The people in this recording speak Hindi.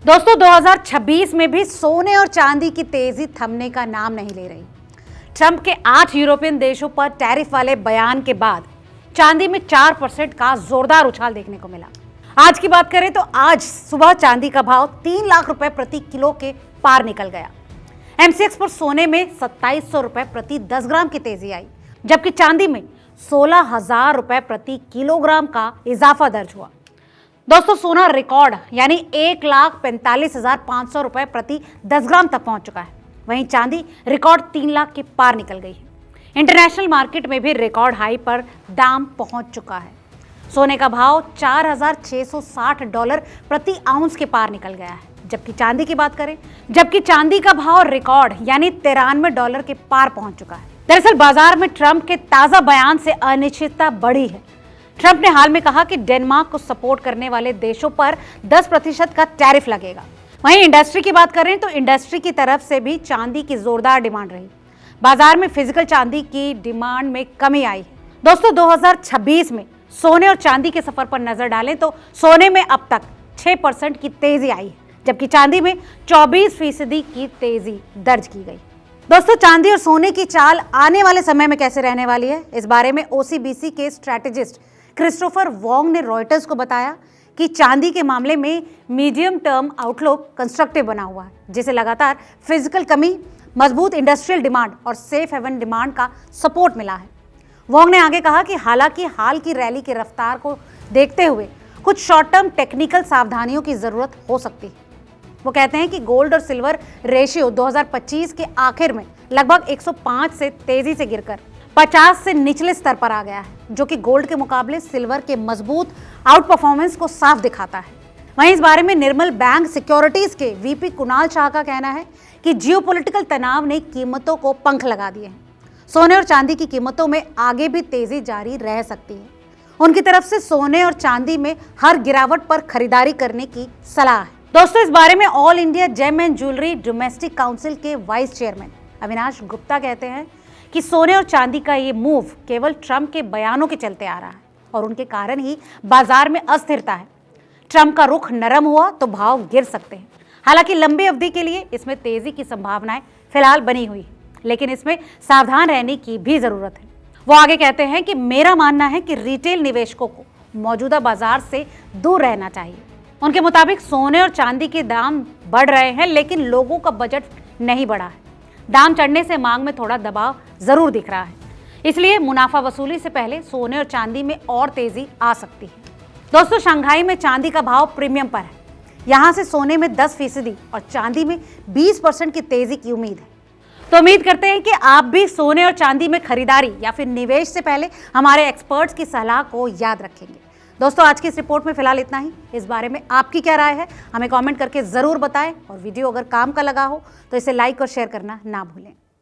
दोस्तों 2026 में भी सोने और चांदी की तेजी थमने का नाम नहीं ले रही। ट्रंप के 8 यूरोपियन देशों पर टैरिफ वाले बयान के बाद चांदी में 4% का जोरदार उछाल देखने को मिला। आज की बात करें तो आज सुबह चांदी का भाव 3 लाख रुपए प्रति किलो के पार निकल गया। एमसीएक्स पर सोने में 2700 रुपए प्रति 10 ग्राम की तेजी आई, जबकि चांदी में 16,000 रुपए प्रति किलोग्राम का इजाफा दर्ज हुआ। दोस्तों सोना रिकॉर्ड यानी 1,45,500 रुपए प्रति 10 ग्राम तक पहुंच चुका है। वहीं चांदी रिकॉर्ड 3 लाख के पार निकल गई है। इंटरनेशनल मार्केट में भी रिकॉर्ड हाई पर दाम पहुंच चुका है। सोने का भाव $4,660 प्रति आउंस के पार निकल गया है। जबकि चांदी की बात करें, जबकि चांदी का भाव रिकॉर्ड यानी $93 के पार पहुंच चुका है। दरअसल बाजार में ट्रंप के ताजा बयान से अनिश्चितता बढ़ी है। ट्रंप ने हाल में कहा कि डेनमार्क को सपोर्ट करने वाले देशों पर 10% का टैरिफ लगेगा। वहीं इंडस्ट्री की बात करें तो इंडस्ट्री की तरफ से भी चांदी की जोरदार डिमांड रही। बाजार में फिजिकल चांदी की डिमांड में कमी आई है। दोस्तों 2026 में सोने और चांदी के सफर पर नजर डालें तो सोने में अब तक 6% की तेजी आई है, जबकि चांदी में 24% की तेजी दर्ज की गई। दोस्तों चांदी और सोने की चाल आने वाले समय में कैसे रहने वाली है, इस बारे में ओसीबीसी के स्ट्रैटेजिस्ट क्रिस्टोफर वोंग ने रॉयटर्स को बताया कि चांदी के मामले में मीडियम टर्म आउटलुक कंस्ट्रक्टिव बना हुआ है, जिसे लगातार फिजिकल कमी, मजबूत इंडस्ट्रियल डिमांड और सेफ हेवन डिमांड का सपोर्ट मिला है। वोंग ने आगे कहा कि हालांकि हाल की रैली की रफ्तार को देखते हुए कुछ शॉर्ट टर्म टेक्निकल सावधानियों की जरूरत हो सकती है। वो कहते हैं कि गोल्ड और सिल्वर रेशियो 2025 के आखिर में लगभग 105 से तेजी से गिरकर 50 से निचले स्तर पर आ गया है, जो कि गोल्ड के मुकाबले सिल्वर के मजबूत आउट परफॉर्मेंस को साफ दिखाता है। वहीं इस बारे में निर्मल बैंक सिक्योरिटीज के वीपी कुणाल शाह का कहना है कि जियोपॉलिटिकल तनाव ने कीमतों को पंख लगा दिए हैं। सोने और चांदी की कीमतों में आगे भी तेजी जारी रह सकती है। उनकी तरफ से सोने और चांदी में हर गिरावट पर खरीदारी करने की सलाह है। दोस्तों इस बारे में all India gem and jewellery domestic council के वाइस चेयरमैन अविनाश गुप्ता कहते हैं कि सोने और चांदी का ये मूव केवल ट्रंप के बयानों के चलते आ रहा है और उनके कारण ही बाजार में अस्थिरता है। ट्रंप का रुख नरम हुआ तो भाव गिर सकते हैं। हालांकि लंबी अवधि के लिए इसमें तेजी की संभावनाएं फिलहाल बनी हुई है, लेकिन इसमें सावधान रहने की भी जरूरत है। वो आगे कहते हैं कि मेरा मानना है कि रिटेल निवेशकों को मौजूदा बाजार से दूर रहना चाहिए। उनके मुताबिक सोने और चांदी के दाम बढ़ रहे हैं, लेकिन लोगों का बजट नहीं बढ़ा है। दाम चढ़ने से मांग में थोड़ा दबाव जरूर दिख रहा है, इसलिए मुनाफा वसूली से पहले सोने और चांदी में और तेजी आ सकती है। दोस्तों शंघाई में चांदी का भाव प्रीमियम पर है। यहां से सोने में 10% और चांदी में 20% की तेजी की उम्मीद है। तो उम्मीद करते हैं कि आप भी सोने और चांदी में खरीदारी या फिर निवेश से पहले हमारे एक्सपर्ट्स की सलाह को याद रखेंगे। दोस्तों आज की इस रिपोर्ट में फिलहाल इतना ही। इस बारे में आपकी क्या राय है, हमें कमेंट करके जरूर बताएं और वीडियो अगर काम का लगा हो तो इसे लाइक और शेयर करना ना भूलें।